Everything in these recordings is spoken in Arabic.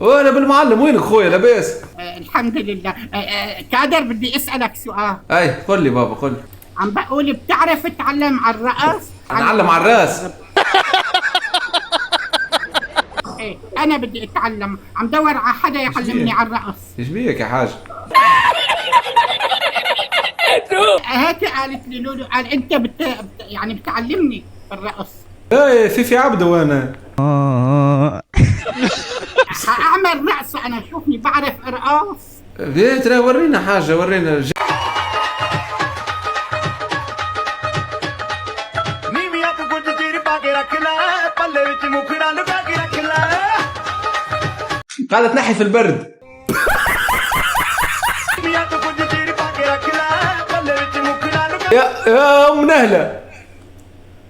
وانا بالمعلم، وينك خويا لاباس؟ الحمد لله. كادر، بدي اسالك سؤال. اي قل لي بابا قل لي. عم بقول بتعرف تتعلم على الرقص؟ نعلم على الراس. ايه، انا بدي اتعلم، عم دور على حدا يعلمني على الرقص. ايش بيك يا حاج؟ هيك قالت لي لولو، قال انت يعني بتعلمني الرقص. ايه في عبده وانا. حاعمل رقصة انا، شوفني بعرف ارقص. ليه ترى ورينا حاجه، ورينا قاعدة تنحي في البرد. يا ام نهله.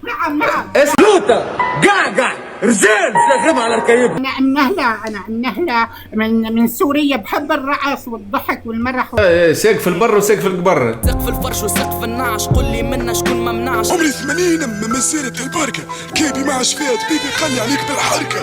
نعم نعم. لوطة قعقع رجال تلاقيهم على ركايبهم. انا النهلة، انا النهلة من سوريا، بحب الرقص والضحك والمرح. سقف البر وسقف القبر. سقف الفرش وسقف النعش، قل لي منا شكون ما منعش. عمري 80 اما مسيرة البركة، كيبي مع شفات بيبي قلي عليك بالحركة.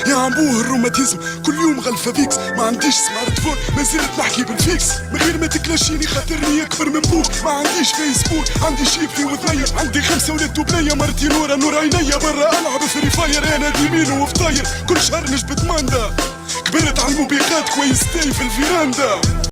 يا عمبوه الروماتيزم كل يوم غلفة فيكس، ما عنديش سمارت فون ما زلت نحكي بالفيكس، من غير ما تكلاشيني خاطرني اكبر من بوك. ما عنديش فيسبوك، عندي شيفتي وثنية، عندي 5 ولاد وبنية، مرتي نور عينيا، برا العب فري فاير انا ديمين وفطاير، كل شهر نجبد ماندا، كبرت على الموبيقات كويس تاي في الفيراندا.